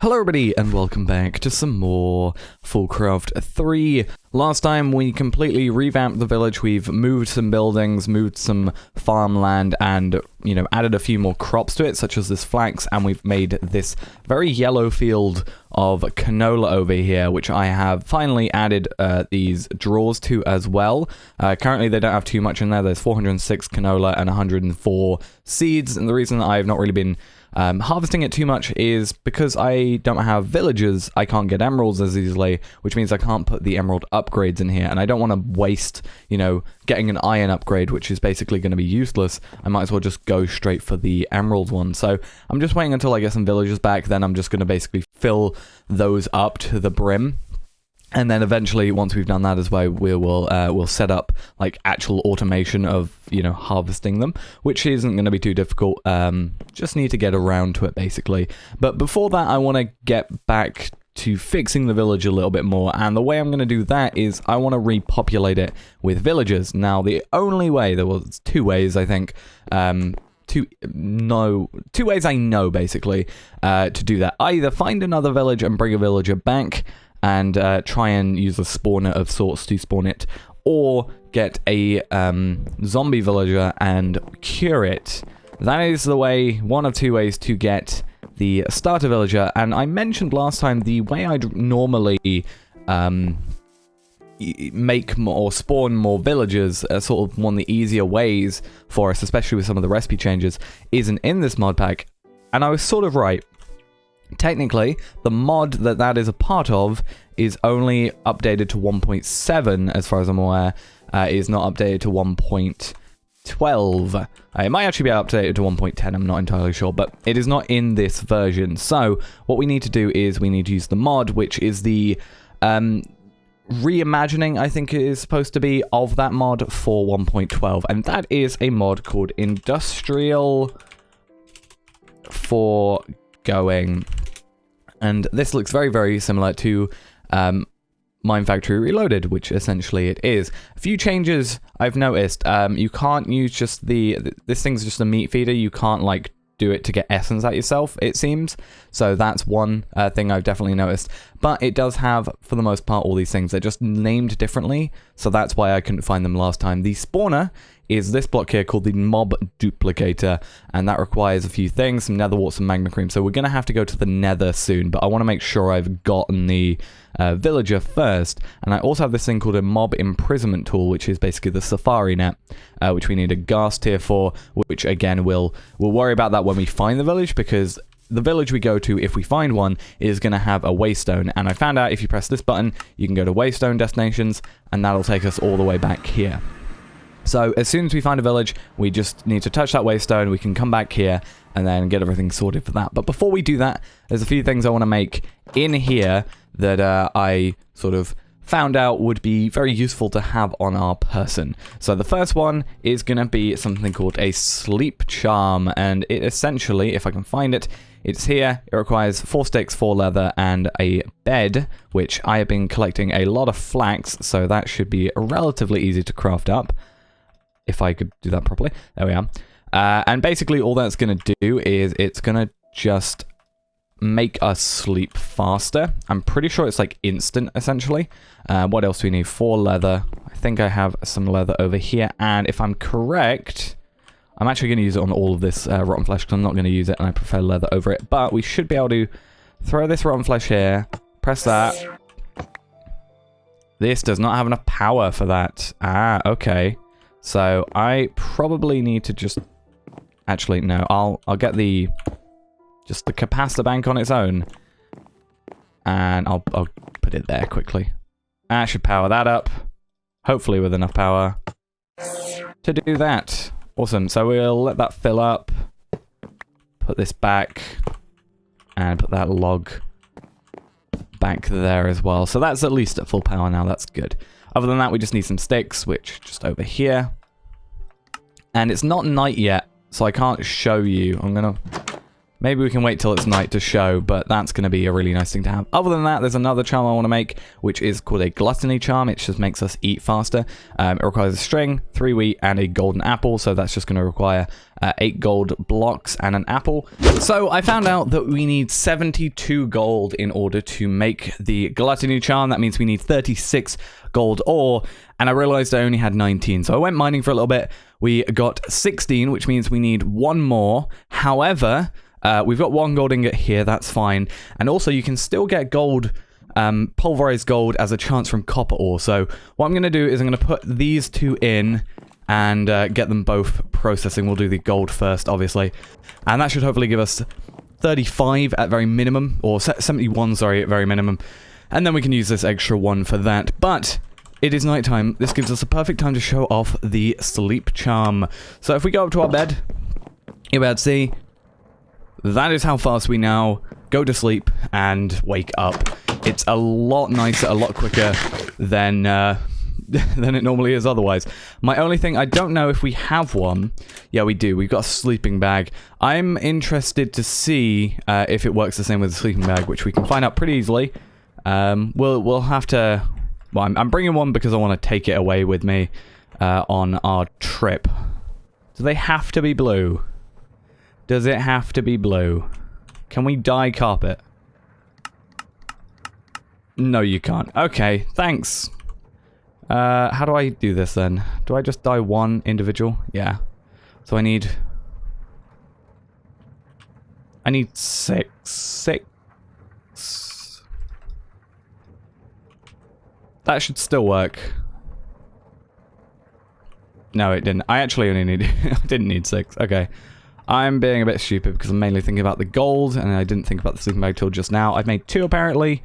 Hello everybody and welcome back to some more FoolCraft 3. Last time we completely revamped the village. We've moved some buildings, moved some farmland, and, added a few more crops to it, such as this flax, and we've made this very yellow field of canola over here, which I have finally added these drawers to as well. Currently they don't have too much in there. There's 406 canola and 104 seeds, and the reason I've not really been harvesting it too much is because I don't have villagers. I can't get emeralds as easily, which means I can't put the emerald upgrades in here, and I don't want to waste, getting an iron upgrade, which is basically going to be useless. I might as well just go straight for the emerald one. So I'm just waiting until I get some villagers back, then I'm just going to basically fill those up to the brim. And then eventually, once we've done that as well, we'll set up like actual automation of harvesting them, which isn't going to be too difficult. Just need to get around to it basically. But before that, I want to get back to fixing the village a little bit more, and the way I'm going to do that is I want to repopulate it with villagers. Now, the only way, there was two ways I think. Two ways I know basically to do that. Either find another village and bring a villager back, and try and use a spawner of sorts to spawn it, or get a zombie villager and cure it. That is the way, one of two ways to get the starter villager. And I mentioned last time the way I'd normally make more or spawn more villagers, sort of one of the easier ways for us, especially with some of the recipe changes, isn't in this mod pack. And I was sort of right. Technically, the mod that is a part of is only updated to 1.7, as far as I'm aware. Is not updated to 1.12. It might actually be updated to 1.10, I'm not entirely sure, but it is not in this version. So, what we need to do is we need to use the mod, which is the reimagining, I think it is supposed to be, of that mod for 1.12. And that is a mod called Industrial Foregoing. And this looks very, very similar to Mine Factory Reloaded, which essentially it is. A few changes I've noticed. You can't use just this thing's just a meat feeder. You can't like do it to get essence out yourself, it seems. So that's one thing I've definitely noticed. But it does have, for the most part, all these things. They're just named differently. So that's why I couldn't find them last time. The spawner is this block here called the Mob Duplicator, and that requires a few things, some nether warts and magma cream. So we're going to have to go to the nether soon, but I want to make sure I've gotten the villager first. And I also have this thing called a Mob Imprisonment Tool, which is basically the safari net, which we need a ghast tier for, which again, we'll worry about that when we find the village, because the village we go to, if we find one, is going to have a waystone. And I found out if you press this button, you can go to waystone destinations, and that'll take us all the way back here. So as soon as we find a village, we just need to touch that waystone, we can come back here and then get everything sorted for that. But before we do that, there's a few things I want to make in here that I sort of found out would be very useful to have on our person. So the first one is going to be something called a sleep charm, and it essentially, if I can find it, it's here. It requires 4 sticks, 4 leather, and a bed, which I have been collecting a lot of flax, so that should be relatively easy to craft up. If I could do that properly. There we are. And basically all that's going to do is it's going to just make us sleep faster. I'm pretty sure it's like instant, essentially. What else do we need? 4 leather. I think I have some leather over here. And if I'm correct, I'm actually going to use it on all of this rotten flesh, because I'm not going to use it and I prefer leather over it. But we should be able to throw this rotten flesh here. Press that. This does not have enough power for that. Ah, okay. So I probably need to just, actually no, I'll get the capacitor bank on its own, and I'll put it there quickly. I should power that up, hopefully with enough power to do that. Awesome. So we'll let that fill up, put this back, and put that log back there as well. So that's at least at full power now. That's good. Other than that, we just need some sticks, which just over here. And it's not night yet, so I can't show you. I'm going to Maybe we can wait till it's night to show, but that's going to be a really nice thing to have. Other than that, there's another charm I want to make, which is called a Gluttony Charm. It just makes us eat faster. It requires a string, 3 wheat, and a golden apple, so that's just going to require 8 gold blocks and an apple. So I found out that we need 72 gold in order to make the Gluttony Charm. That means we need 36 gold ore, and I realized I only had 19. So I went mining for a little bit. We got 16, which means we need 1 more. However, we've got 1 gold ingot here, that's fine. And also you can still get gold, pulverized gold as a chance from copper ore. So what I'm going to do is I'm going to put these 2 in and get them both processing. We'll do the gold first, obviously. And that should hopefully give us 35 at very minimum, or 71, sorry, at very minimum. And then we can use this extra 1 for that. But it is nighttime. This gives us a perfect time to show off the sleep charm. So if we go up to our bed, you'll be able to see that is how fast we now go to sleep and wake up. It's a lot nicer, a lot quicker than than it normally is otherwise. My only thing, I don't know if we have one. Yeah, we do. We've got a sleeping bag. I'm interested to see if it works the same with the sleeping bag, which we can find out pretty easily. We'll have to... Well, I'm bringing one because I want to take it away with me on our trip. Do they have to be blue? Does it have to be blue? Can we dye carpet? No, you can't. Okay, thanks. How do I do this then? Do I just dye 1 individual? Yeah. So I need 6. 6. That should still work. No, it didn't. I actually only need... I didn't need 6. Okay. I'm being a bit stupid because I'm mainly thinking about the gold, and I didn't think about the sleeping bag till just now. I've made 2 apparently.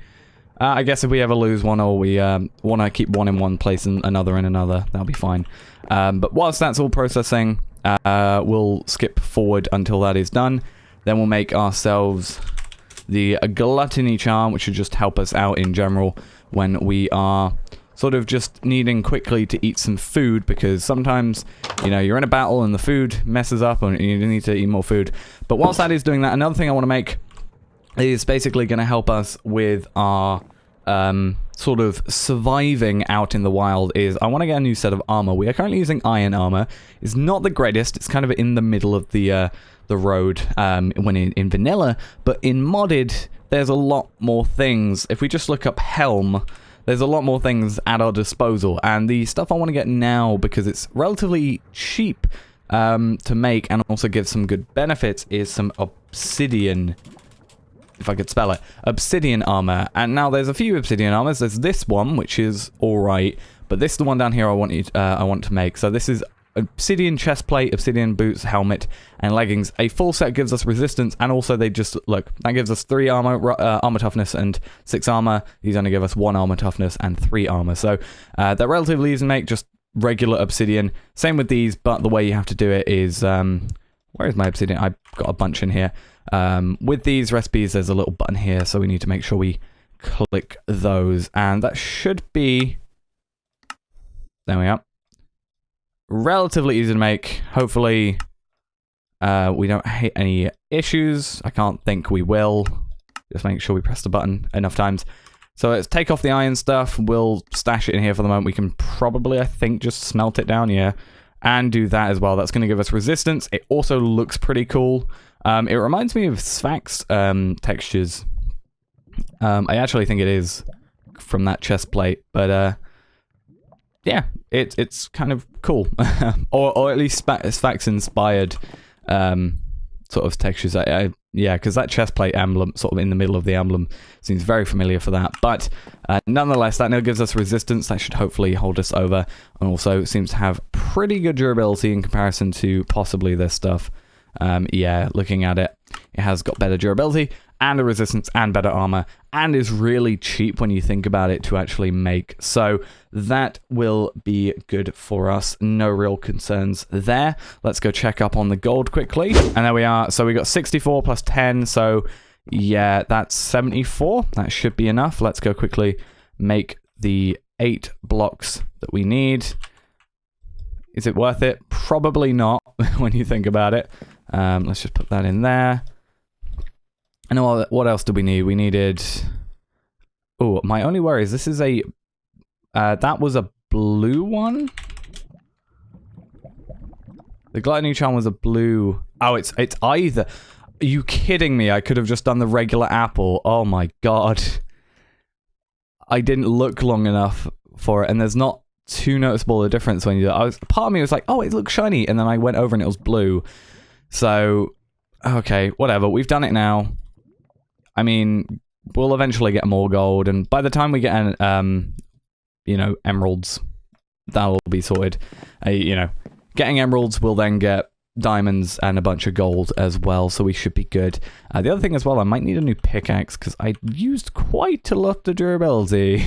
I guess if we ever lose one, or we want to keep one in one place and another in another, that'll be fine. But whilst that's all processing, we'll skip forward until that is done. Then we'll make ourselves the Gluttony Charm, which should just help us out in general when we are sort of just needing quickly to eat some food, because sometimes, you know, you're in a battle and the food messes up and you need to eat more food. But whilst that is doing that, another thing I want to make is basically going to help us with our sort of surviving out in the wild is I want to get a new set of armor. We are currently using iron armor. It's not the greatest. It's kind of in the middle of the road when in vanilla, but in modded, there's a lot more things. If we just look up helm, there's a lot more things at our disposal, and the stuff I want to get now, because it's relatively cheap to make and also gives some good benefits, is some obsidian, if I could spell it, obsidian armor. And now there's a few obsidian armors. There's this one, which is alright, but this is the one down here I want to make. So this is obsidian chestplate, obsidian boots, helmet, and leggings. A full set gives us resistance, and also they just, look, that gives us 3 armor toughness and 6 armor. These only give us 1 armor toughness and 3 armor. So they're relatively easy to make, just regular obsidian. Same with these, but the way you have to do it is, where is my obsidian? I've got a bunch in here. With these recipes, there's a little button here, so we need to make sure we click those, and that should be, there we are. Relatively easy to make. Hopefully we don't hit any issues. I can't think we will. Just make sure we press the button enough times. So let's take off the iron stuff. We'll stash it in here for the moment. We can probably, I think, just smelt it down, yeah, and do that as well. That's going to give us resistance. It also looks pretty cool. It reminds me of Sphax textures. I actually think it is from that chest plate, but yeah, it's kind of cool. or at least Sphax inspired sort of textures. Yeah, because that chest plate emblem, sort of in the middle of the emblem, seems very familiar for that. But nonetheless, that now gives us resistance. That should hopefully hold us over, and also seems to have pretty good durability in comparison to possibly this stuff. Yeah, looking at it, it has got better durability and a resistance and better armor, and is really cheap when you think about it to actually make. So that will be good for us. No real concerns there. Let's go check up on the gold quickly. And there we are. So we got 64 plus 10. So yeah, that's 74. That should be enough. Let's go quickly make the 8 blocks that we need. Is it worth it? Probably not when you think about it. Let's just put that in there. And what else did we need? We needed... Oh, my only worry is this is a... that was a blue one? The Gluttony Charm was a blue... Oh, it's either... Are you kidding me? I could have just done the regular apple. Oh my god. I didn't look long enough for it, and there's not too noticeable a difference when you do it. Part of me was like, oh, it looks shiny, and then I went over and it was blue. So, okay, whatever. We've done it now. I mean, we'll eventually get more gold, and by the time we get, you know, emeralds, that'll be sorted. You know, getting emeralds will then get diamonds and a bunch of gold as well, so we should be good. The other thing as well, I might need a new pickaxe because I used quite a lot of durability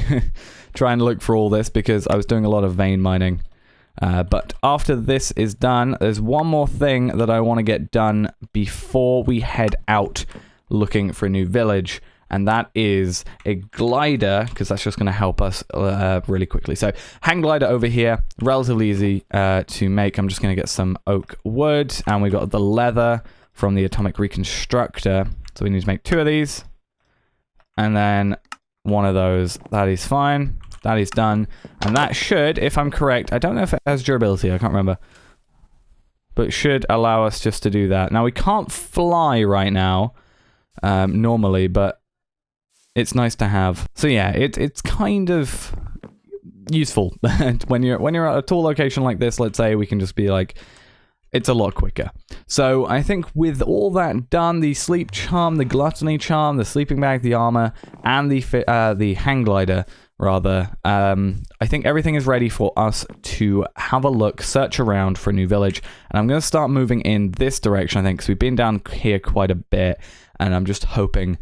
trying to look for all this because I was doing a lot of vein mining. But after this is done, there's one more thing that I want to get done before we head out looking for a new village, and that is a glider, because that's just going to help us really quickly. So, hang glider over here, relatively easy to make. I'm just going to get some oak wood, and we've got the leather from the atomic reconstructor. So we need to make 2 of these, and then 1 of those. That is fine. That is done. And that should, if I'm correct, I don't know if it has durability, I can't remember, but it should allow us just to do that. Now, we can't fly right now, normally, but it's nice to have. So yeah, it's kind of useful when you're at a tall location like this. Let's say we can just be like, it's a lot quicker. So I think with all that done, the sleep charm, the gluttony charm, the sleeping bag, the armor, and the hang glider, rather, I think everything is ready for us to have a look, search around for a new village. And I'm going to start moving in this direction, I think, because we've been down here quite a bit, and I'm just hoping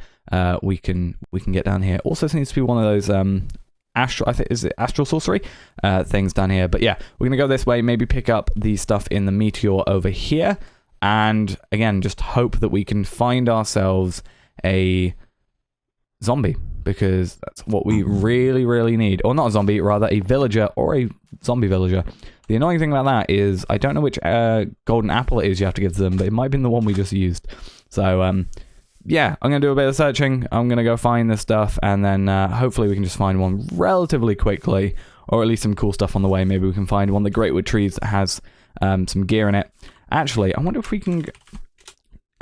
we can get down here. Also seems to be one of those astral, I think, is it astral sorcery things down here. But yeah, we're gonna go this way, maybe pick up the stuff in the meteor over here, and again, just hope that we can find ourselves a zombie, because that's what we really need. Or not a zombie, rather a villager, or a zombie villager. The annoying thing about that is I don't know which golden apple it is you have to give to them, but it might have been the one we just used. So yeah, I'm going to do a bit of searching. I'm going to go find this stuff, and then hopefully we can just find one relatively quickly, or at least some cool stuff on the way. Maybe we can find one of the greatwood trees that has some gear in it. Actually, I wonder if we can...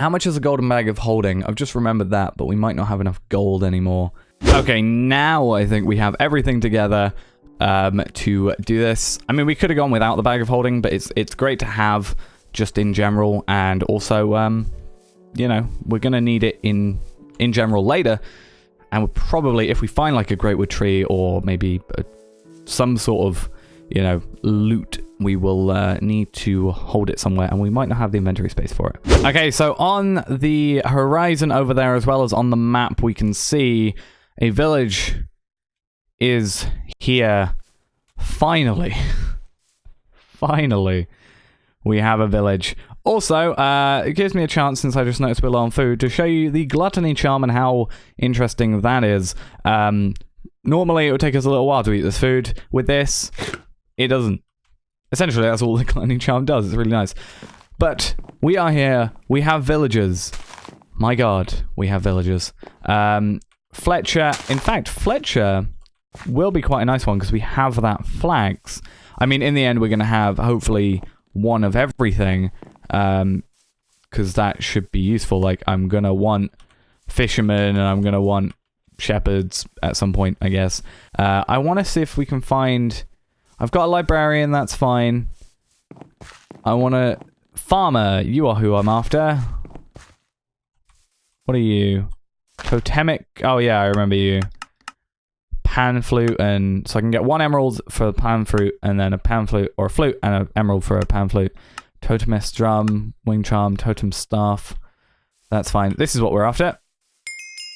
How much is a golden bag of holding? I've just remembered that, but we might not have enough gold anymore. Okay, now I think we have everything together to do this. I mean, we could have gone without the bag of holding, but it's great to have just in general, and also... you know, we're going to need it in general later, and we'll probably, if we find like a greatwood tree or maybe some sort of, you know, loot, we will need to hold it somewhere, and we might not have the inventory space for it. Okay, so on the horizon over there, as well as on the map, we can see a village is here. Finally. Finally, we have a village. Also, it gives me a chance, since I just noticed we're low on food, to show you the Gluttony Charm and how interesting that is. Normally, it would take us a little while to eat this food. With this, it doesn't. Essentially, that's all the Gluttony Charm does. It's really nice. But we are here. We have villagers. My god, we have villagers. Fletcher. In fact, Fletcher will be quite a nice one, because we have that flax. I mean, in the end, we're going to have, hopefully, one of everything. Because that should be useful. Like, I'm gonna want fishermen, and I'm gonna want shepherds at some point, I guess. I want to see if we can find... I've got a librarian, that's fine. I want a... Farmer, you are who I'm after. What are you? Totemic... Oh yeah, I remember you. Pan flute, and... So I can get 1 emerald for a pan flute, and then a pan flute, or a flute, and an emerald for a pan flute. Totemist drum, wing charm, totem staff. That's fine. This is what we're after.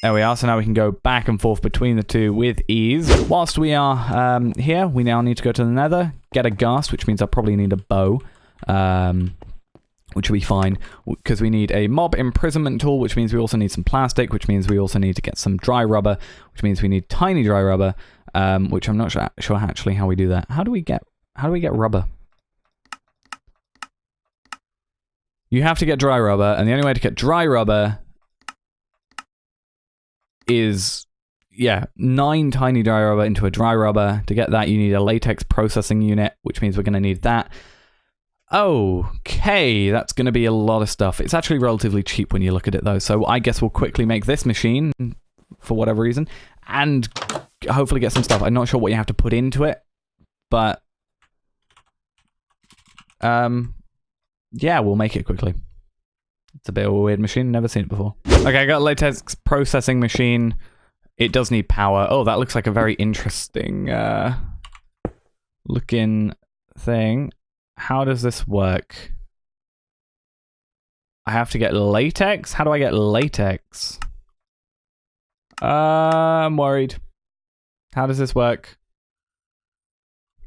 There we are. So now we can go back and forth between the two with ease. Whilst we are here, we now need to go to the nether, get a ghast, which means I probably need a bow, which will be fine, because we need a mob imprisonment tool, which means we also need some plastic, which means we also need to get some dry rubber, which means we need tiny dry rubber, which I'm not sure actually how we do that. How do we get rubber? You have to get dry rubber, and the only way to get dry rubber is, yeah, 9 tiny dry rubber into a dry rubber. To get that, you need a latex processing unit, which means we're going to need that. Okay, that's going to be a lot of stuff. It's actually relatively cheap when you look at it, though. So I guess we'll quickly make this machine, for whatever reason, and hopefully get some stuff. I'm not sure what you have to put into it, but yeah, we'll make it quickly. It's a bit of a weird machine, never seen it before. Okay, I got a latex processing machine. It does need power. Oh, that looks like a very interesting looking thing. How does this work? I have to get latex? How do I get latex? I'm worried. How does this work?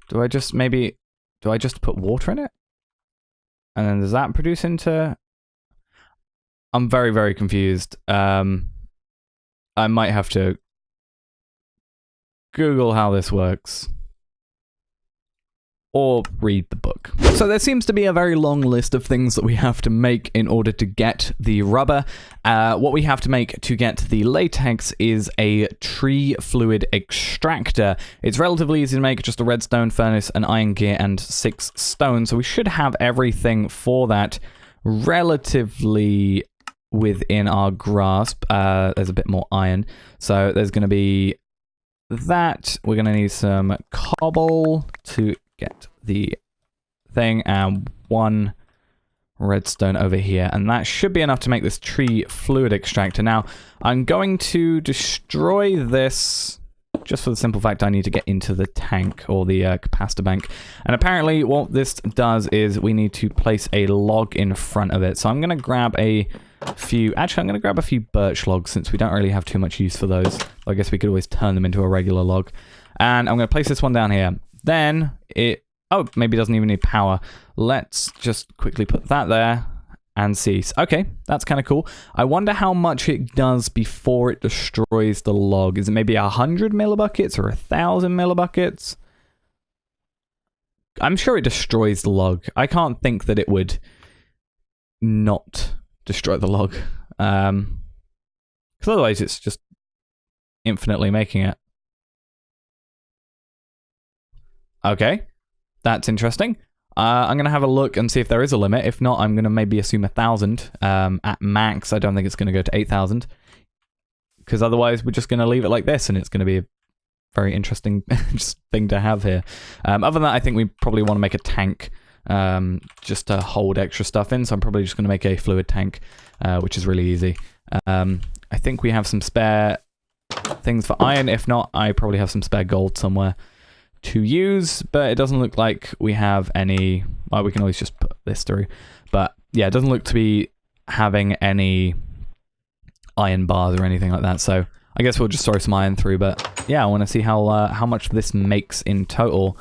Do I just put water in it? And then does that produce into... I'm very, very confused. I might have to Google how this works. Or read the book. So there seems to be a very long list of things that we have to make in order to get the rubber. What we have to make to get the latex is a tree fluid extractor. It's relatively easy to make, just a redstone furnace, an iron gear, and 6 stone. So we should have everything for that relatively within our grasp. There's a bit more iron. So there's going to be that. We're going to need some cobble to get the thing, and 1 redstone over here, and that should be enough to make this tree fluid extractor. Now, I'm going to destroy this just for the simple fact I need to get into the tank, or the capacitor bank, and apparently what this does is we need to place a log in front of it. So I'm going to grab a few, actually I'm going to grab a few birch logs since we don't really have too much use for those. I guess we could always turn them into a regular log, and I'm going to place this one down here. Then it, oh, maybe it doesn't even need power. Let's just quickly put that there and see. Okay, that's kind of cool. I wonder how much it does before it destroys the log. Is it maybe 100 millibuckets or 1,000 millibuckets? I'm sure it destroys the log. I can't think that it would not destroy the log. Because otherwise it's just infinitely making it. Okay, that's interesting. I'm going to have a look and see if there is a limit. If not, I'm going to maybe assume 1,000. At max, I don't think it's going to go to 8,000. Because otherwise, we're just going to leave it like this, and it's going to be a very interesting thing to have here. Other than that, I think we probably want to make a tank just to hold extra stuff in. So I'm probably just going to make a fluid tank, which is really easy. I think we have some spare things for iron. If not, I probably have some spare gold somewhere to use, but it doesn't look like we have any. Well, we can always just put this through, but yeah, it doesn't look to be having any iron bars or anything like that, so I guess we'll just throw some iron through. But yeah, I want to see how much this makes in total.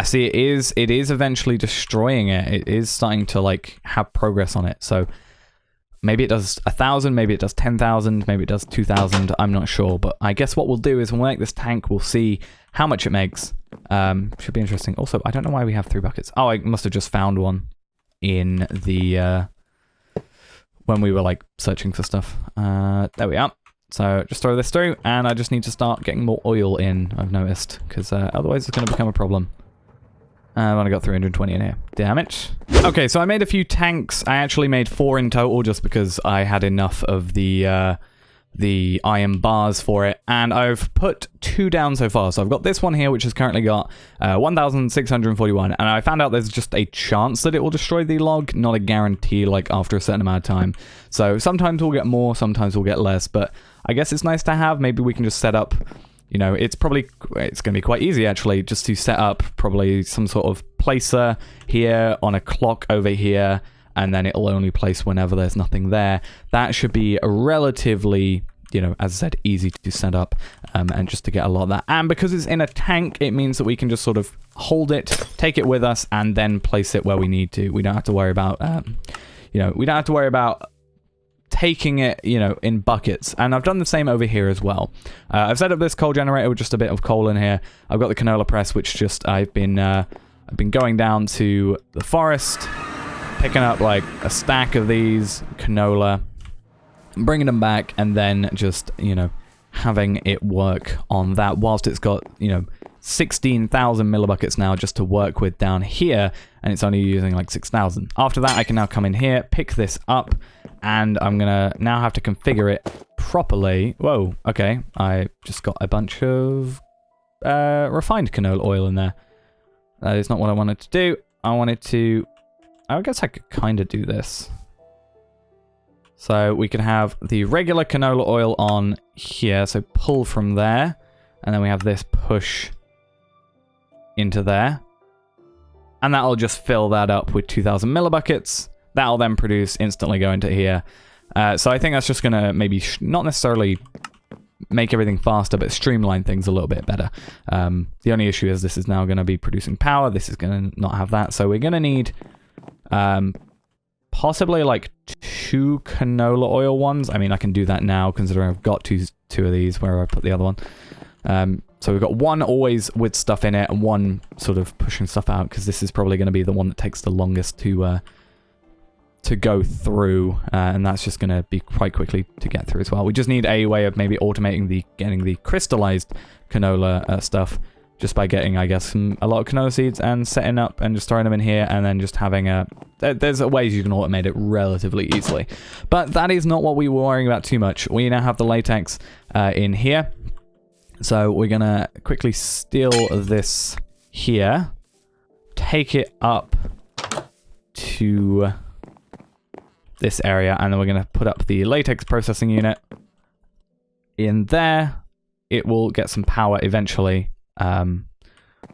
See, it is eventually destroying it. It is starting to like have progress on it, so maybe it does 1,000, maybe it does 10,000, maybe it does 2,000, I'm not sure. But I guess what we'll do is we'll make this tank, we'll see how much it makes. Should be interesting. Also, I don't know why we have 3 buckets. Oh, I must have just found one in the, when we were like searching for stuff. There we are. So just throw this through, and I just need to start getting more oil in, I've noticed, because otherwise it's going to become a problem. I've only got 320 in here. Damn it. Okay, so I made a few tanks. I actually made 4 in total just because I had enough of the iron bars for it. And I've put 2 down so far. So I've got this one here, which has currently got 1,641. And I found out there's just a chance that it will destroy the log, not a guarantee, like after a certain amount of time. So sometimes we'll get more, sometimes we'll get less. But I guess it's nice to have. Maybe we can just set up... You know, it's going to be quite easy, actually, just to set up probably some sort of placer here on a clock over here, and then it'll only place whenever there's nothing there. That should be a relatively, you know, as I said, easy to set up, and just to get a lot of that. And because it's in a tank, it means that we can just sort of hold it, take it with us, and then place it where we need to. We don't have to worry about, you know, we don't have to worry about taking it, you know, in buckets. And I've done the same over here as well. I've set up this coal generator with just a bit of coal in here. I've got the canola press, which just I've been going down to the forest, picking up like a stack of these canola, bringing them back, and then just, you know, having it work on that, whilst it's got, you know, 16,000 millibuckets now just to work with down here, and it's only using like 6,000. After that, I can now come in here, pick this up, and I'm gonna now have to configure it properly. Whoa, okay, I just got a bunch of refined canola oil in there. That is not what I wanted to do. I wanted to, I guess I could kind of do this. So we can have the regular canola oil on here, so pull from there, and then we have this push into there, and that'll just fill that up with 2,000 millibuckets. That'll then produce, instantly go into here. So I think that's just gonna maybe not necessarily make everything faster, but streamline things a little bit better. The only issue is this is now going to be producing power. This is going to not have that, so we're going to need possibly like 2 canola oil ones. I mean, I can do that now considering I've got two of these where I put the other one. So we've got one always with stuff in it and one sort of pushing stuff out, because this is probably going to be the one that takes the longest to go through, and that's just going to be quite quickly to get through as well. We just need a way of maybe automating getting the crystallized canola stuff, just by getting, I guess, a lot of canola seeds and setting up and just throwing them in here, and then just having there's ways you can automate it relatively easily. But that is not what we were worrying about too much. We now have the latex in here. So we're going to quickly steal this here, take it up to this area, and then we're going to put up the latex processing unit in there. It will get some power eventually, I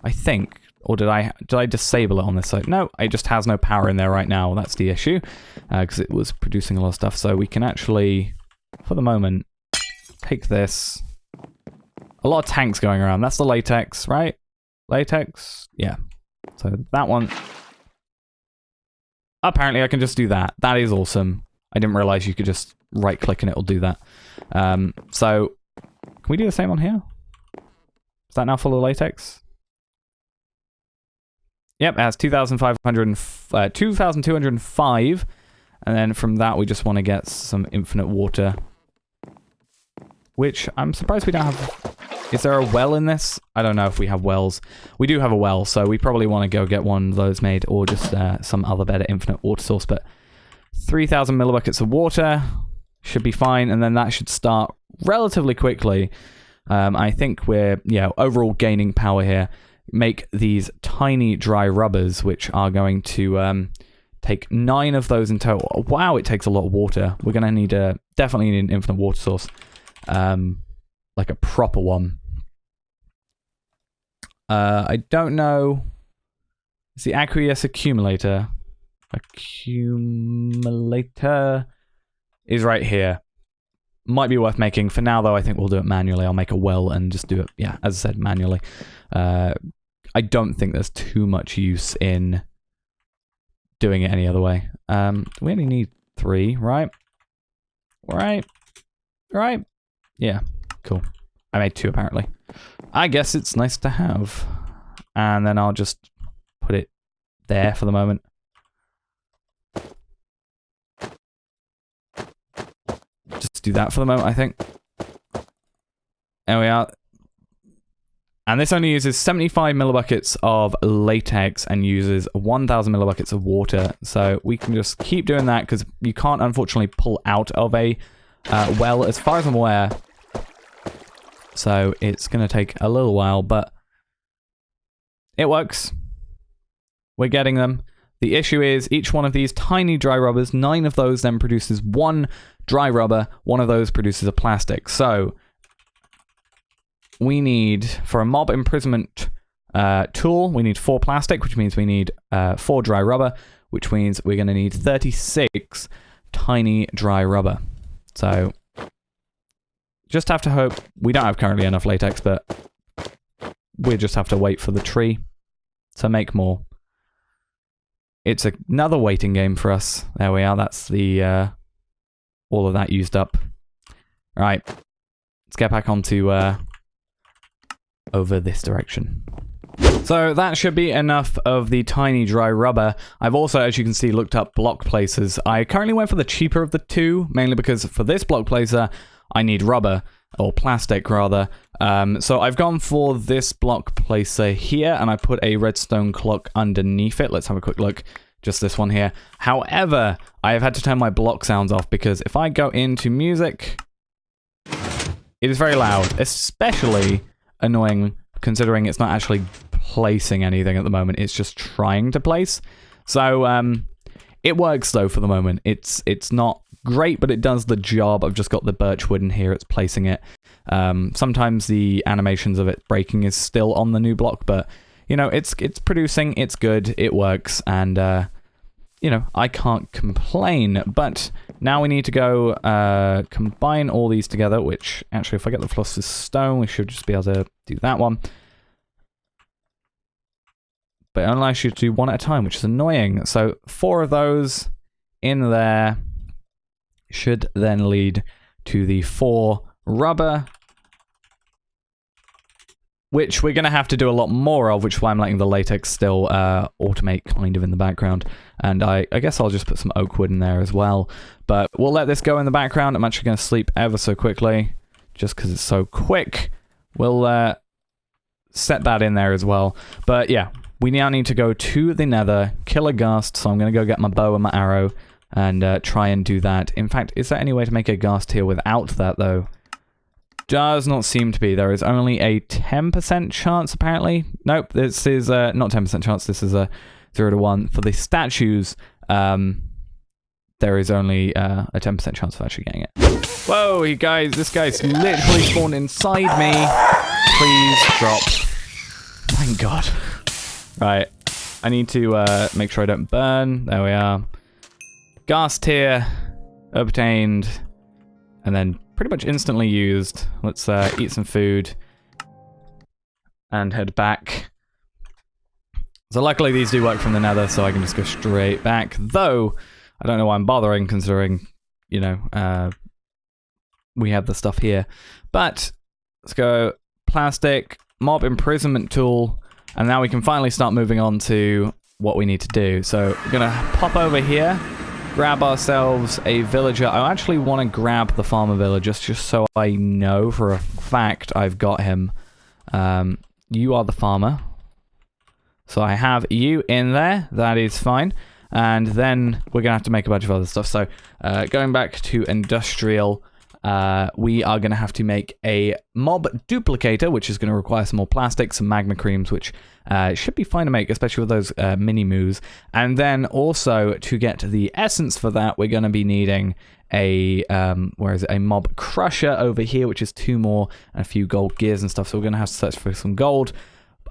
think. Or did I disable it on this side? No, it just has no power in there right now. That's the issue, because it was producing a lot of stuff. So we can actually, for the moment, take this. A lot of tanks going around. That's the latex, right? Latex? Yeah. So that one. Apparently I can just do that. That is awesome. I didn't realize you could just right click and it'll do that. So can we do the same on here? Is that now full of latex? Yep, it has 2,205. And then from that we just want to get some infinite water. Which I'm surprised we don't have. Is there a well in this? I don't know if we have wells. We do have a well, so we probably want to go get one of those made, or just some other better infinite water source. But 3,000 millibuckets of water should be fine, and then that should start relatively quickly. I think we're, overall gaining power here. Make these tiny dry rubbers, which are going to take 9 of those in total. Wow, it takes a lot of water. We're going to need definitely need an infinite water source. Like a proper one. I don't know. It's the Aqueous Accumulator. Accumulator is right here. Might be worth making. For now, though, I think we'll do it manually. I'll make a well and just do it, as I said, manually. I don't think there's too much use in doing it any other way. We only need 3, right? Right? Yeah, cool. I made 2 apparently. I guess it's nice to have. And then I'll just put it there for the moment. Just do that for the moment, I think. There we are. And this only uses 75 millibuckets of latex and uses 1,000 millibuckets of water. So we can just keep doing that, because you can't unfortunately pull out of a well, as far as I'm aware. So it's going to take a little while, but it works. We're getting them. The issue is each one of these tiny dry rubbers, 9 of those then produces 1 dry rubber, 1 of those produces a plastic. So we need, for a mob imprisonment tool, we need 4 plastic, which means we need 4 dry rubber, which means we're going to need 36 tiny dry rubber. So just have to hope. We don't have currently enough latex, but we just have to wait for the tree to make more. It's another waiting game for us. There we are. That's the all of that used up. Right. Let's get back onto over this direction. So that should be enough of the tiny dry rubber. I've also, as you can see, looked up block placers. I currently went for the cheaper of the 2, mainly because for this block placer, I need rubber. or plastic rather. So I've gone for this block placer here, and I put a redstone clock underneath it. Let's have a quick look. Just this one here. However, I have had to turn my block sounds off because if I go into music, it is very loud, especially annoying considering it's not actually placing anything at the moment. It's just trying to place. So it works though for the moment. It's not great, but it does the job. I've just got the birch wood in here. It's placing it. Sometimes the animations of it breaking is still on the new block, but you know, it's producing. It's good. It works, and you know, I can't complain. But now we need to go combine all these together. Which actually, if I get the philosopher's stone, we should just be able to do that one. But it only allows you to do one at a time, which is annoying. So 4 of those in there should then lead to the 4 rubber, which we're going to have to do a lot more of, which is why I'm letting the latex still automate kind of in the background. And I guess I'll just put some oak wood in there as well. But we'll let this go in the background. I'm actually going to sleep ever so quickly, just because it's so quick. We'll set that in there as well. But yeah, we now need to go to the nether, kill a ghast, so I'm going to go get my bow and my arrow and try and do that. In fact, is there any way to make a ghast here without that, though? Does not seem to be. There is only a 10% chance, apparently. Nope, this is not 10% chance. This is a 0 to 1. For the statues, there is only a 10% chance of actually getting it. Whoa, you guys, this guy's literally spawned inside me. Please drop. Thank God. Right, I need to make sure I don't burn. There we are. Ghast here, obtained, and then pretty much instantly used. Let's eat some food and head back. So luckily these do work from the nether, so I can just go straight back. Though, I don't know why I'm bothering, considering, you know, we have the stuff here. But, let's go plastic, mob imprisonment tool, and now we can finally start moving on to what we need to do. So, we're going to pop over here, grab ourselves a villager. I actually want to grab the farmer villager just so I know for a fact I've got him. You are the farmer. So I have you in there. That is fine. And then we're going to have to make a bunch of other stuff. So going back to industrial, we are going to have to make a mob duplicator, which is going to require some more plastic, some magma creams, which should be fine to make, especially with those mini moos. And then also to get the essence for that, we're going to be needing a a mob crusher over here, which is 2 more and a few gold gears and stuff. So we're going to have to search for some gold.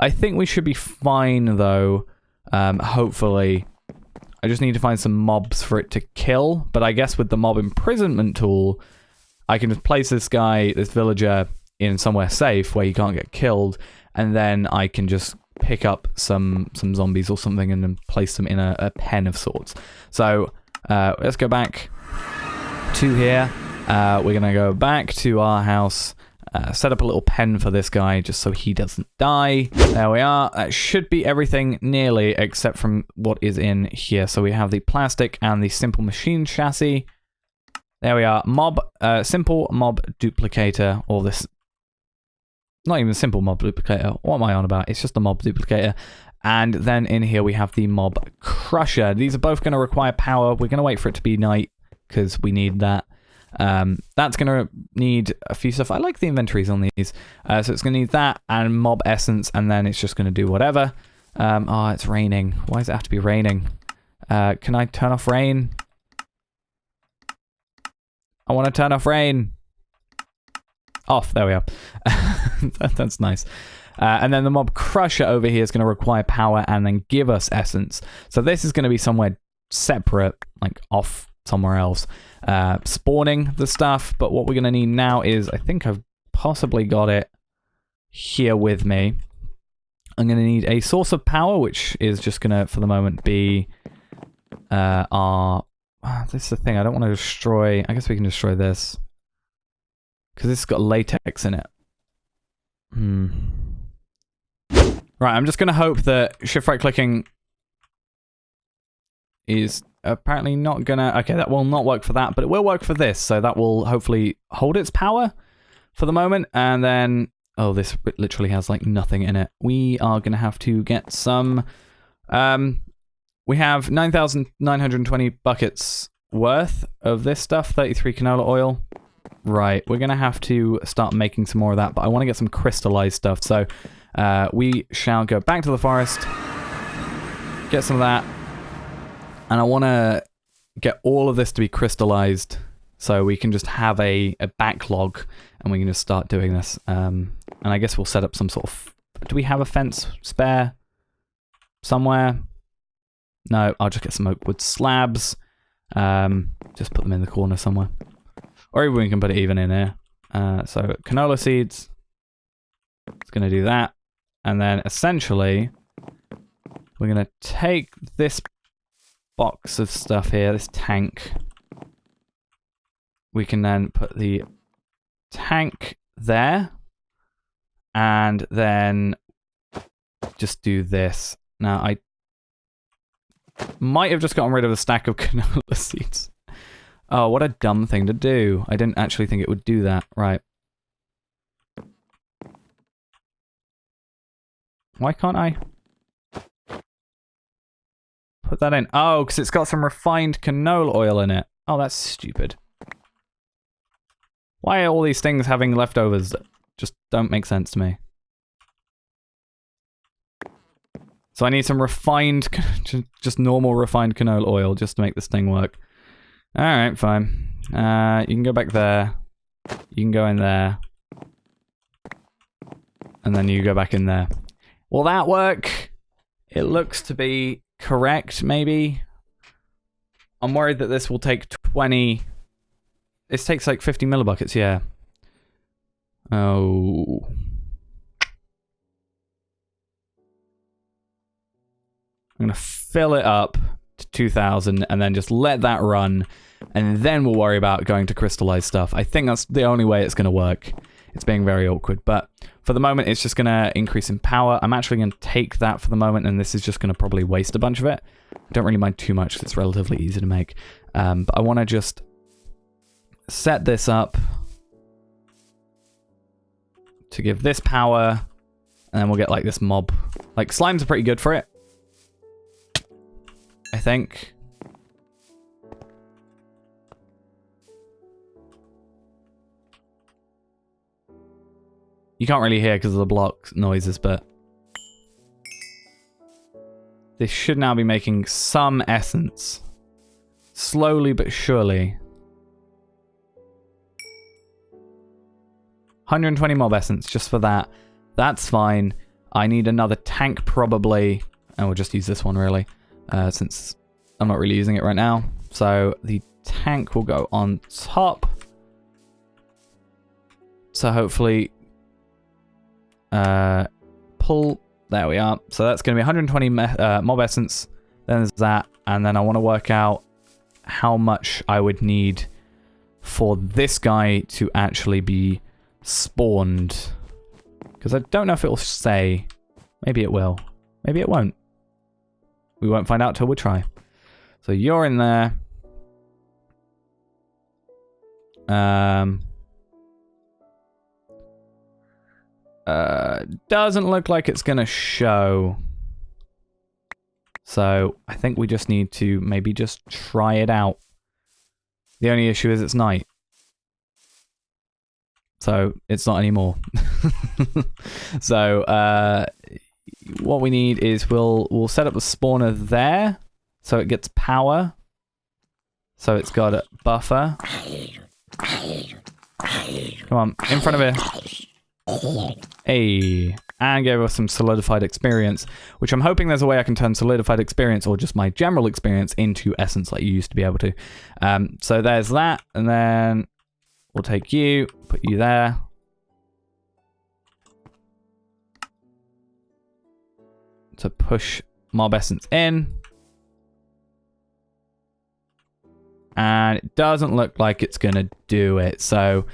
I think we should be fine though. Hopefully. I just need to find some mobs for it to kill. But I guess with the mob imprisonment tool, I can just place this guy, this villager, in somewhere safe where he can't get killed, and then I can just pick up some zombies or something and then place them in a pen of sorts. So let's go back to here. We're going to go back to our house, set up a little pen for this guy just so he doesn't die. There we are. That should be everything nearly except from what is in here. So we have the plastic and the simple machine chassis. There we are. Simple mob duplicator, or this, not even simple mob duplicator. What am I on about? It's just a mob duplicator. And then in here we have the mob crusher. These are both going to require power. We're going to wait for it to be night because we need that. That's going to need a few stuff. I like the inventories on these. So it's going to need that and mob essence, and then it's just going to do whatever. Oh, it's raining. Why does it have to be raining? Can I turn off rain? I want to turn off rain. Off. There we are. That's nice. And then the mob crusher over here is going to require power and then give us essence. So this is going to be somewhere separate, like off somewhere else, spawning the stuff. But what we're going to need now is, I think I've possibly got it here with me. I'm going to need a source of power, which is just going to, for the moment, be our... this is the thing, I don't want to destroy... I guess we can destroy this. Because this has got latex in it. Right, I'm just going to hope that shift right clicking is apparently not going to... Okay, that will not work for that, but it will work for this. So that will hopefully hold its power. for the moment. And then, oh, this literally has like nothing in it. We are going to have to get some, we have 9,920 buckets worth of this stuff, 33 canola oil. Right, we're going to have to start making some more of that, but I want to get some crystallized stuff. So we shall go back to the forest, get some of that, and I want to get all of this to be crystallized so we can just have a backlog and we can just start doing this. And I guess we'll set up some sort of... Do we have a fence spare somewhere? No, I'll just get some oak wood slabs. Just put them in the corner somewhere. Or even we can put it even in here. So canola seeds. It's going to do that. And then essentially, we're going to take this box of stuff here, this tank. We can then put the tank there. And then just do this. Now, I might have just gotten rid of a stack of canola seeds. Oh, what a dumb thing to do. I didn't actually think it would do that. Right. Why can't I put that in? Oh, because it's got some refined canola oil in it. Oh, that's stupid. Why are all these things having leftovers that just don't make sense to me? So I need some refined, just normal refined canola oil just to make this thing work. Alright, fine. You can go back there. You can go in there. And then you go back in there. Will that work? It looks to be correct, maybe. I'm worried that this will take 20... This takes like 50 millibuckets, yeah. Oh... I'm going to fill it up to 2,000 and then just let that run. And then we'll worry about going to crystallize stuff. I think that's the only way it's going to work. It's being very awkward. But for the moment, it's just going to increase in power. I'm actually going to take that for the moment. And this is just going to probably waste a bunch of it. I don't really mind too much because it's relatively easy to make. But I want to just set this up to give this power. And then we'll get like this mob. Like slimes are pretty good for it, I think. You can't really hear because of the block noises, but this should now be making some essence. Slowly but surely. 120 mob essence just for that. That's fine. I need another tank probably. And we'll just use this one really. Since I'm not really using it right now. So the tank will go on top. So hopefully pull, there we are. So that's going to be 120 mob essence. Then there's that. And then I want to work out how much I would need for this guy to actually be spawned. Because I don't know if it will say. Maybe it will. Maybe it won't. We won't find out till we try. So you're in there. Doesn't look like it's gonna show. So I think we just need to maybe just try it out. The only issue is it's night. So it's not anymore. So what we need is we'll set up the spawner there so it gets power. So it's got a buffer. Come on, in front of it. Hey, and gave us some solidified experience, which I'm hoping there's a way I can turn solidified experience or just my general experience into essence like you used to be able to. So there's that, and then we'll take you, put you there. To push mob essence in. And it doesn't look like it's going to do it. So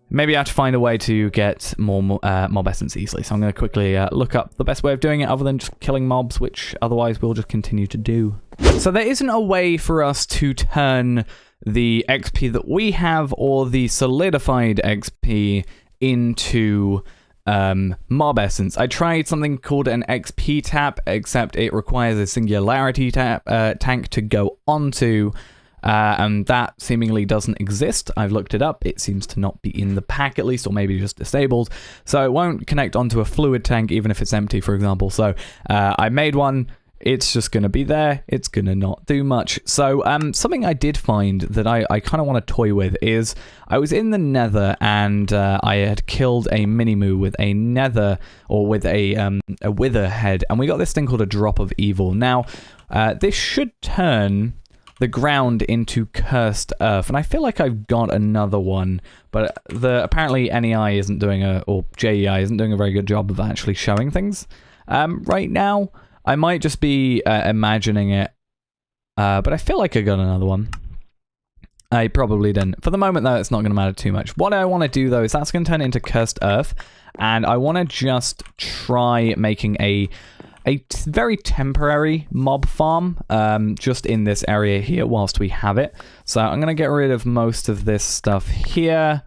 maybe I have to find a way to get more mob essence easily. So I'm going to quickly look up the best way of doing it other than just killing mobs, which otherwise we'll just continue to do. So there isn't a way for us to turn the XP that we have or the solidified XP into mob essence. I tried something called an XP tap, except it requires a singularity tank to go onto, and that seemingly doesn't exist. I've looked it up. It seems to not be in the pack, at least, or maybe just disabled. So it won't connect onto a fluid tank, even if it's empty, for example. So I made one. It's just going to be there. It's going to not do much. So something I did find that I kind of want to toy with is I was in the nether and I had killed a mini-moo with a nether, or with a wither head, and we got this thing called a drop of evil. Now, this should turn the ground into cursed earth, and I feel like I've got another one, but apparently NEI isn't doing or JEI isn't doing a very good job of actually showing things right now. I might just be imagining it, but I feel like I got another one. I probably didn't. For the moment, though, it's not going to matter too much. What I want to do, though, is that's going to turn into Cursed Earth, and I want to just try making a very temporary mob farm just in this area here whilst we have it. So I'm going to get rid of most of this stuff here,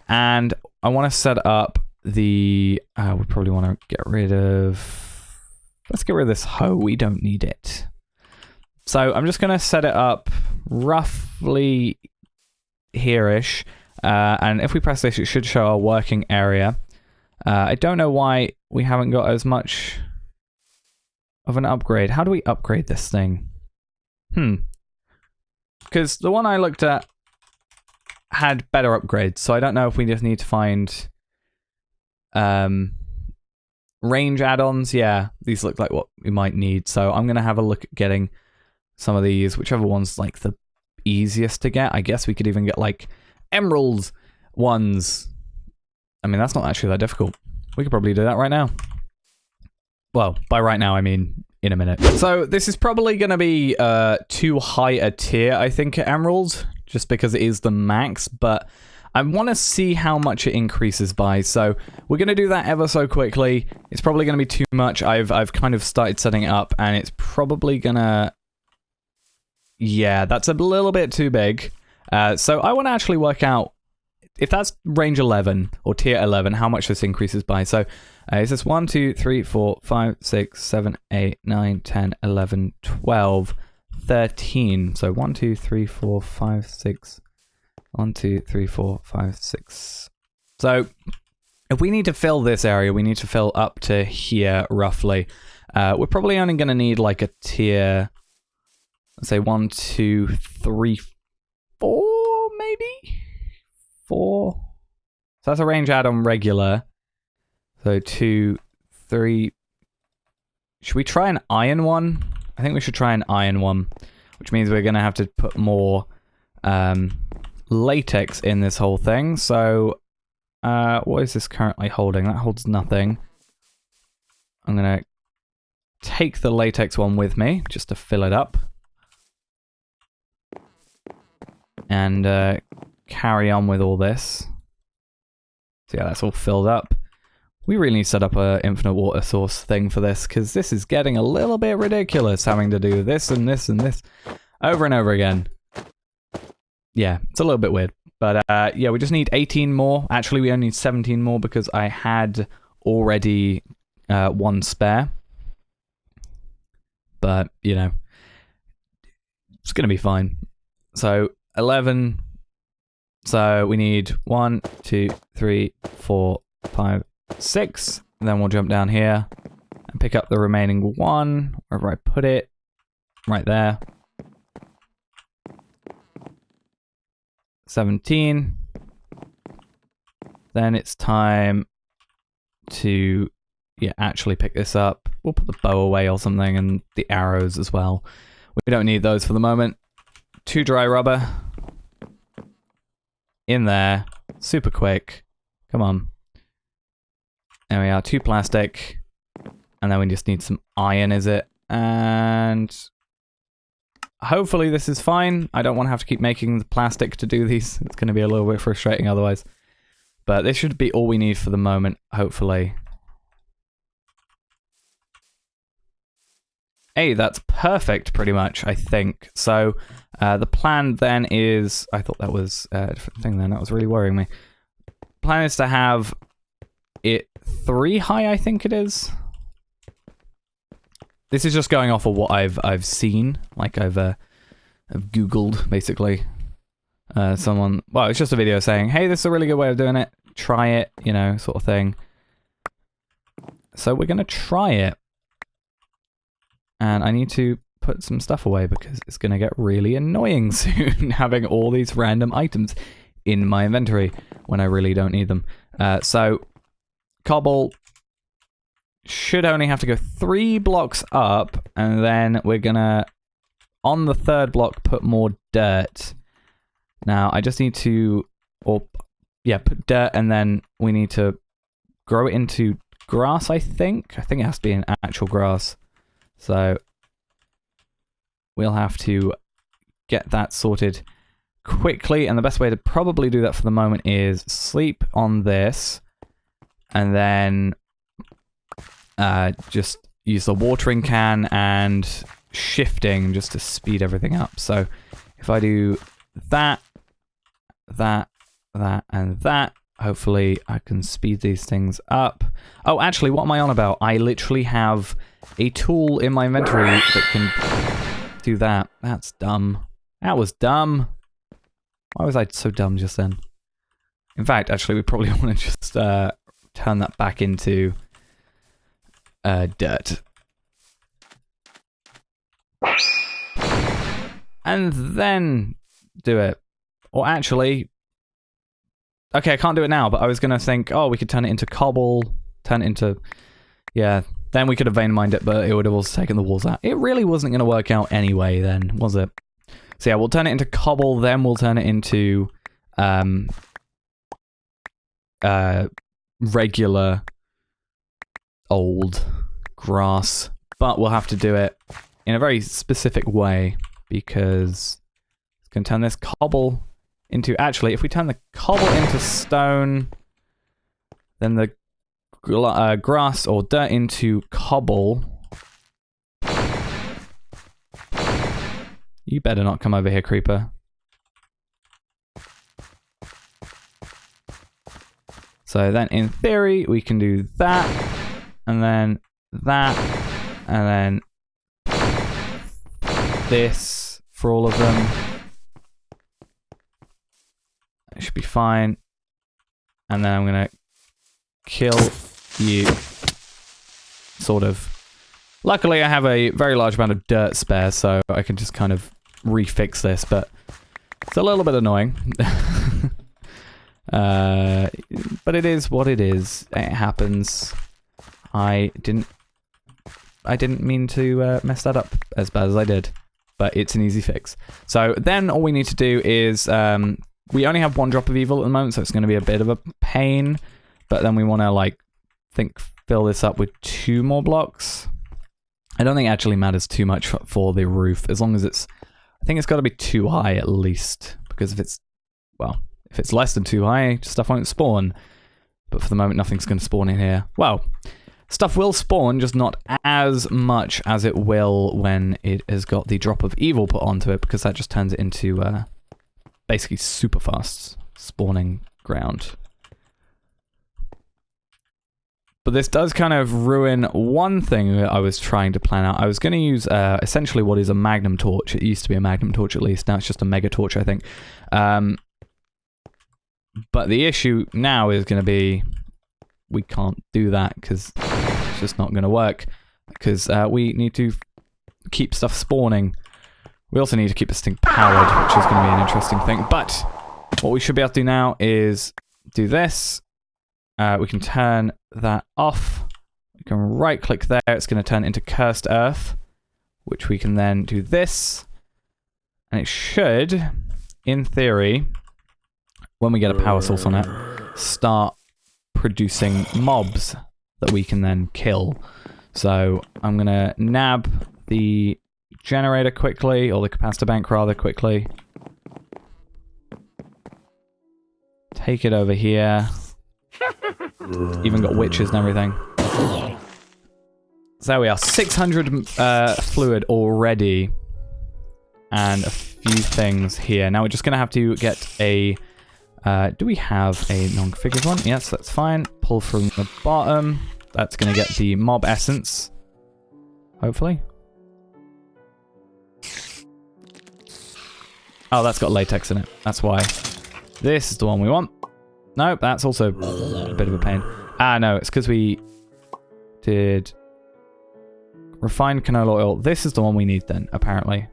and I want to set up the... we probably want to get rid of... Let's get rid of this hoe. We don't need it. So I'm just going to set it up roughly here-ish. And if we press this, it should show our working area. I don't know why we haven't got as much of an upgrade. How do we upgrade this thing? Because the one I looked at had better upgrades. So I don't know if we just need to find... range add-ons, yeah, these look like what we might need. So I'm going to have a look at getting some of these, whichever one's like the easiest to get. I guess we could even get like emerald ones. I mean, that's not actually that difficult. We could probably do that right now. Well, by right now, I mean in a minute. So this is probably going to be too high a tier, I think, at emerald, just because it is the max, but I want to see how much it increases by, so we're going to do that ever so quickly. It's probably going to be too much. I've kind of started setting it up, and it's probably going to... Yeah, that's a little bit too big. So I want to actually work out, if that's range 11, or tier 11, how much this increases by. So is this 1, 2, 3, 4, 5, 6, 7, 8, 9, 10, 11, 12, 13. So 1, 2, 3, 4, 5, 6... 1, 2, 3, 4, 5, 6. So if we need to fill this area, we need to fill up to here roughly. We're probably only going to need like a tier, let's say 1, 2, 3, 4, maybe? 4. So that's a range add-on regular. So 2, 3. Should we try an iron one? I think we should try an iron one, which means we're going to have to put more latex in this whole thing. So what is this currently holding? That holds nothing. I'm gonna take the latex one with me just to fill it up and carry on with all this. So yeah, that's all filled up. We really need to set up a infinite water source thing for this, because this is getting a little bit ridiculous, having to do this and this and this over and over again. Yeah, it's a little bit weird. But yeah, we just need 18 more. Actually, we only need 17 more because I had already one spare. But, you know, it's going to be fine. So, 11. So, we need 1, 2, 3, 4, 5, 6. And then we'll jump down here and pick up the remaining one, wherever I put it. Right there. 17. Then it's time to actually pick this up. We'll put the bow away or something, and the arrows as well. We don't need those for the moment. 2 dry rubber. In there. Super quick. Come on. There we are. 2 plastic. And then we just need some iron, is it? And... hopefully this is fine. I don't want to have to keep making the plastic to do these. It's going to be a little bit frustrating otherwise. But this should be all we need for the moment, hopefully. Hey, that's perfect, pretty much, I think. So, the plan then is... I thought that was a different thing then. That was really worrying me. plan is to have it 3 high, I think it is. This is just going off of what I've seen, like I've Googled, basically. Someone, well, it's just a video saying, hey, this is a really good way of doing it. Try it, you know, sort of thing. So we're gonna try it. And I need to put some stuff away because it's gonna get really annoying soon, having all these random items in my inventory when I really don't need them. So, cobble should only have to go 3 blocks up, and then we're gonna, on the 3rd block, put more dirt. Now, I just need to, put dirt, and then we need to grow it into grass, I think. I think it has to be an actual grass. So, we'll have to get that sorted quickly, and the best way to probably do that for the moment is sleep on this, and then just use the watering can and shifting just to speed everything up. So, if I do that, and that. Hopefully I can speed these things up. Oh, actually, what am I on about? I literally have a tool in my inventory that can do that. That's dumb. That was dumb. Why was I so dumb just then? In fact, actually, we probably want to just turn that back into dirt. And then do it. Or actually, okay, I can't do it now, but I was going to think, oh, we could turn it into cobble, turn it into, yeah, then we could have vein mined it, but it would have also taken the walls out. It really wasn't going to work out anyway then, was it? So yeah, we'll turn it into cobble, then we'll turn it into regular old grass, but we'll have to do it in a very specific way because it's going to turn this cobble into, actually, if we turn the cobble into stone, then the grass or dirt into cobble. You better not come over here, creeper. So then, in theory, we can do that, and then that, and then this for all of them. It should be fine. And then I'm gonna kill you. Sort of. Luckily, I have a very large amount of dirt spare, so I can just kind of refix this, but it's a little bit annoying. But it is what it is. It happens. I didn't mean to mess that up as bad as I did, but it's an easy fix. So then all we need to do is we only have 1 drop of evil at the moment, so it's going to be a bit of a pain. But then we want to, like, fill this up with 2 more blocks. I don't think it actually matters too much for the roof, as long as it's, I think it's got to be 2 high at least, because if it's, well, if it's less than 2 high, stuff won't spawn. But for the moment, nothing's going to spawn in here. Well, stuff will spawn, just not as much as it will when it has got the drop of evil put onto it, because that just turns it into basically super fast spawning ground. But this does kind of ruin one thing that I was trying to plan out. I was going to use essentially what is a magnum torch. It used to be a magnum torch at least. Now it's just a mega torch, I think. But the issue now is going to be we can't do that because it's just not going to work. Because we need to keep stuff spawning. We also need to keep this thing powered, which is going to be an interesting thing. But what we should be able to do now is do this. We can turn that off. We can right click there. It's going to turn into cursed earth, which we can then do this. And it should, in theory, when we get a power source on it, start producing mobs that we can then kill. So I'm going to nab the generator quickly, or the capacitor bank rather quickly. Take it over here. Even got witches and everything. So there we are, 600 fluid already. And a few things here. Now we're just going to have to get a Do we have a non-configured one? Yes, that's fine. Pull from the bottom. That's going to get the mob essence. Hopefully. Oh, that's got latex in it. That's why. This is the one we want. Nope, that's also a bit of a pain. Ah, no, it's because we did refined canola oil. This is the one we need then, apparently.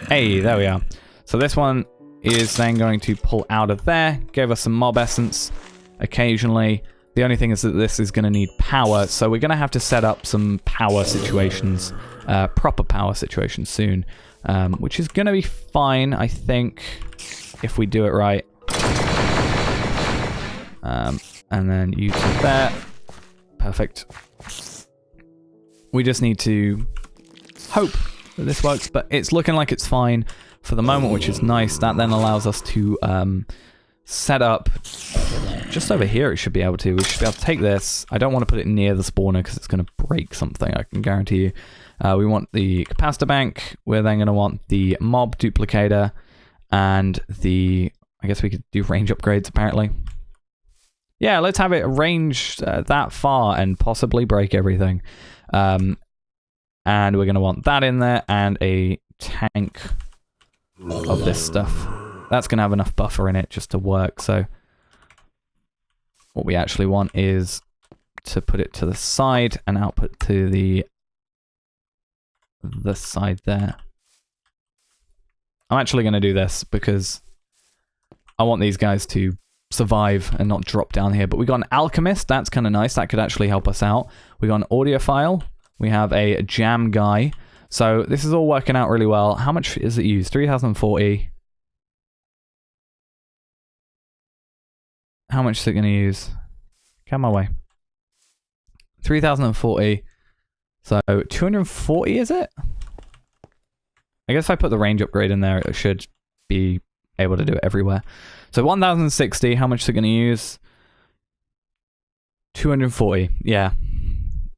Hey, there we are. So this one is then going to pull out of there, give us some mob essence occasionally. The only thing is that this is going to need power, so we're going to have to set up some power situations, proper power situations soon, which is going to be fine, I think, if we do it right. And then use it there. Perfect. We just need to hope that this works, but it's looking like it's fine for the moment, which is nice. That then allows us to set up just over here. It should be able to. We should be able to take this. I don't want to put it near the spawner because it's going to break something, I can guarantee you. We want the capacitor bank. We're then going to want the mob duplicator and the... I guess we could do range upgrades, apparently. Yeah, let's have it ranged that far and possibly break everything. And we're going to want that in there and a tank of this stuff. That's going to have enough buffer in it just to work. So what we actually want is to put it to the side and output to the side there. I'm actually going to do this because I want these guys to survive and not drop down here. But we got an alchemist. That's kind of nice. That could actually help us out. We got an audiophile. We have a jam guy. So this is all working out really well. How much is it used? 3040. How much is it going to use? Come my way. 3040. So 240 is it? I guess if I put the range upgrade in there, it should be able to do it everywhere. So 1060, how much is it going to use? 240, yeah.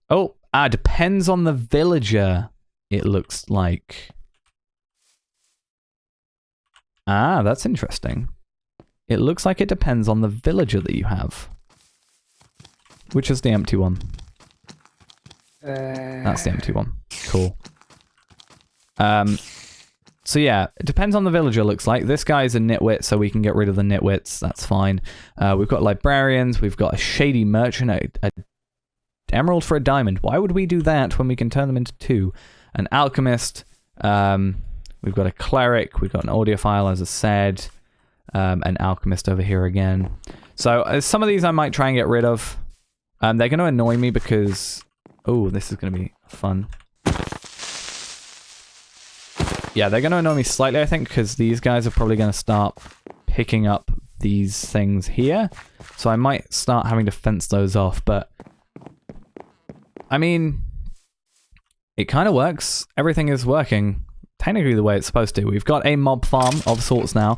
Oh, depends on the villager, it looks like. Ah, that's interesting. It looks like it depends on the villager that you have. Which is the empty one? That's the empty one. Cool. So yeah, it depends on the villager, looks like. This guy's a nitwit, so we can get rid of the nitwits. That's fine. We've got librarians. We've got a shady merchant. A emerald for a diamond. Why would we do that when we can turn them into two? An alchemist. We've got a cleric. We've got an audiophile, as I said. An alchemist over here again. So some of these I might try and get rid of. They're going to annoy me because... Oh, this is going to be fun. Yeah, they're going to annoy me slightly, I think, because these guys are probably going to start picking up these things here. So I might start having to fence those off, but... I mean... It kind of works. Everything is working technically the way it's supposed to. We've got a mob farm of sorts now.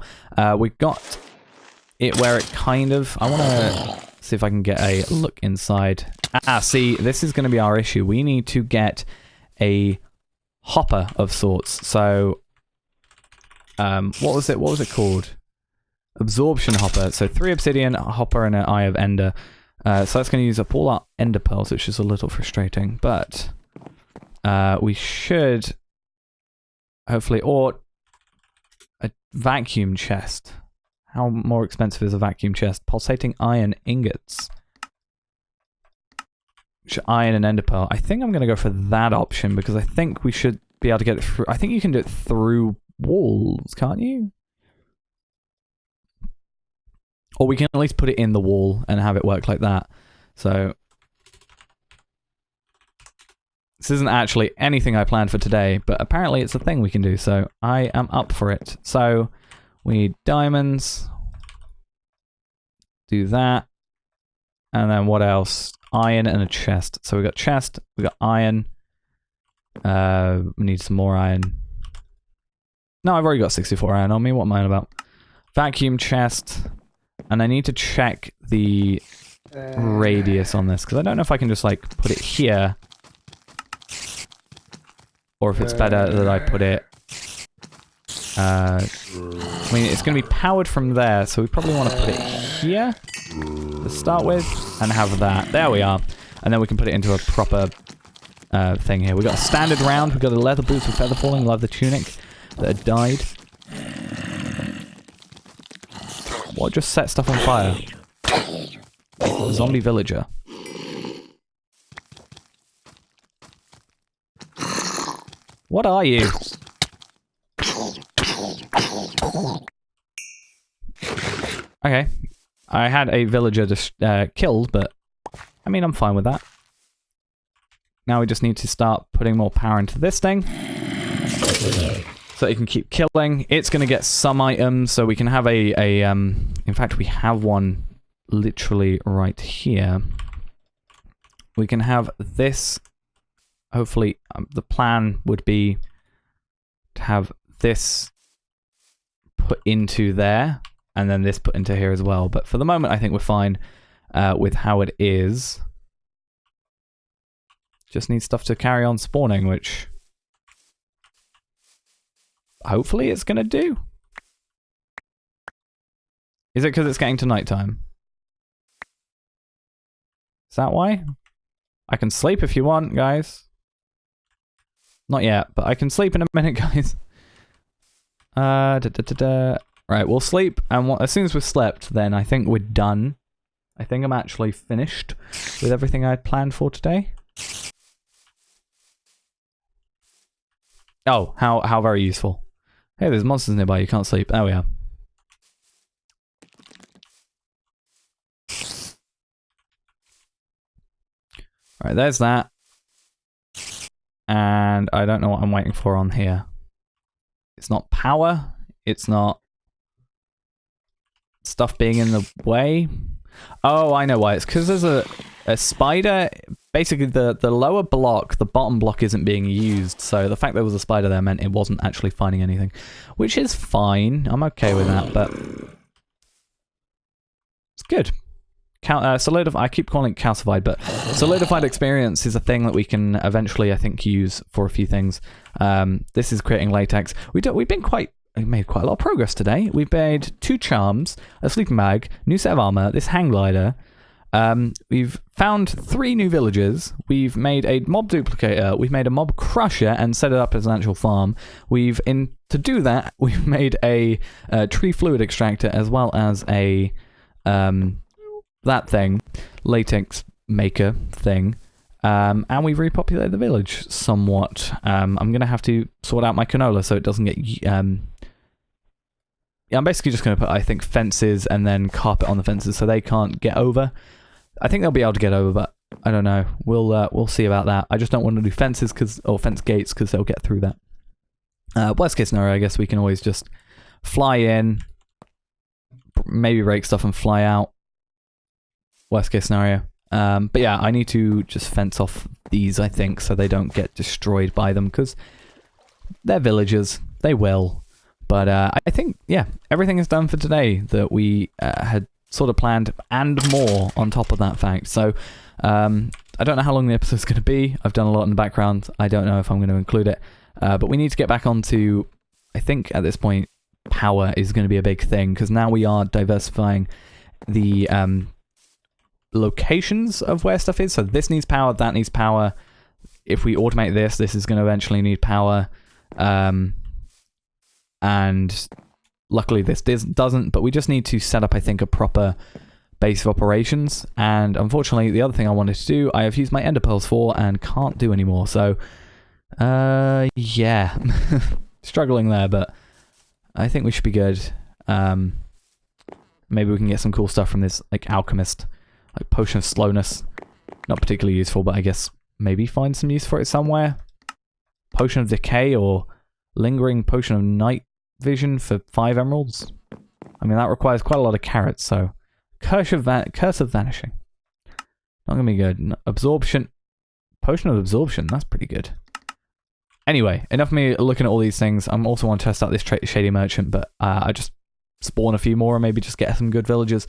We've got it where it kind of... I want to see if I can get a look inside. See, this is going to be our issue. We need to get a... hopper of sorts. So what was it called? Absorption hopper. So 3 obsidian, a hopper, and an eye of ender. So that's going to use up all our ender pearls, which is a little frustrating, but we should hopefully... Or a vacuum chest. How more expensive is a vacuum chest? Pulsating iron ingots. Iron and ender pearl. I think I'm going to go for that option because I think we should be able to get it through. I think you can do it through walls, can't you? Or we can at least put it in the wall and have it work like that. So this isn't actually anything I planned for today, but apparently it's a thing we can do, so I am up for it. So we need diamonds. Do that. And then what else? Iron and a chest. So we got chest, we got iron. We need some more iron. No, I've already got 64 iron on me. What am I on about? Vacuum chest. And I need to check the radius on this because I don't know if I can just like put it here or if it's better that I put it I mean, it's going to be powered from there, so we probably want to put it here to start with, and have that. There we are. And then we can put it into a proper thing here. We've got a standard round. We've got a leather boots with feather falling, leather tunic that had died. What just set stuff on fire? Zombie villager. What are you? Okay. I had a villager just killed, but I mean, I'm fine with that. Now we just need to start putting more power into this thing. So it can keep killing. It's going to get some items, so we can have in fact, we have one literally right here. We can have this. Hopefully, the plan would be to have this put into there, and then this put into here as well. But for the moment, I think we're fine with how it is. Just need stuff to carry on spawning, which hopefully it's going to do. Is it because it's getting to nighttime? Is that why? I can sleep if you want, guys. Not yet, but I can sleep in a minute, guys. Right, we'll sleep, and as soon as we've slept, then I think we're done. I think I'm actually finished with everything I had planned for today. Oh, how very useful. Hey, there's monsters nearby, you can't sleep. There we are. Alright, there's that. And I don't know what I'm waiting for on here. It's not power. It's not stuff being in the way. Oh, I know why. It's because there's a spider. Basically, the lower block, the bottom block isn't being used. So the fact there was a spider there meant it wasn't actually finding anything. Which is fine. I'm okay with that, but it's good. I keep calling it calcified, but solidified experience is a thing that we can eventually, I think, use for a few things. This is creating latex. We made quite a lot of progress today. We've made 2 charms, a sleeping bag, new set of armor, this hang glider. We've found 3 new villages. We've made a mob duplicator. We've made a mob crusher and set it up as an actual farm. To do that, we've made a tree fluid extractor as well as a that thing, latex maker thing, and we've repopulated the village somewhat. I'm gonna have to sort out my canola so it doesn't get. I'm basically just gonna put, I think, fences and then carpet on the fences so they can't get over. I think they'll be able to get over, but I don't know. We'll see about that. I just don't want to do fences or fence gates because they'll get through that. Worst case scenario, I guess we can always just fly in, maybe break stuff and fly out. Worst case scenario. But yeah, I need to just fence off these, I think, so they don't get destroyed by them, because they're villagers. They will. But I think, yeah, everything is done for today that we had sort of planned, and more on top of that fact. So I don't know how long the episode's going to be. I've done a lot in the background. I don't know if I'm going to include it. But we need to get back onto, I think at this point, power is going to be a big thing, because now we are diversifying the locations of where stuff is. So this needs power, that needs power. If we automate this, this is going to eventually need power. And luckily this doesn't, but we just need to set up, I think, a proper base of operations. And unfortunately, the other thing I wanted to do, I have used my ender pearls for and can't do anymore. So, yeah, struggling there, but I think we should be good. Maybe we can get some cool stuff from this, like, alchemist. Like potion of slowness. Not particularly useful, but I guess maybe find some use for it somewhere. Potion of decay or lingering potion of night vision for 5 emeralds. I mean, that requires quite a lot of carrots, so curse of vanishing. Not gonna be good. Absorption. Potion of absorption, that's pretty good. Anyway, enough of me looking at all these things. I'm also want to test out this shady merchant, but I just spawn a few more and maybe just get some good villagers.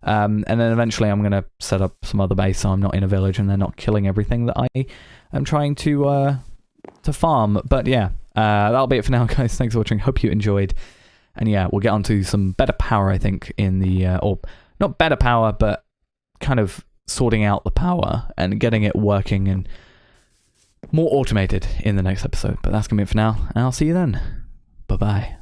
And then eventually I'm going to set up some other base so I'm not in a village and they're not killing everything that I am trying to farm. But yeah, That'll be it for now, guys. Thanks for watching. Hope you enjoyed. And yeah, we'll get on to some better power, I think, in the... or not better power, but kind of sorting out the power and getting it working and more automated in the next episode. But that's going to be it for now, and I'll see you then. Bye-bye.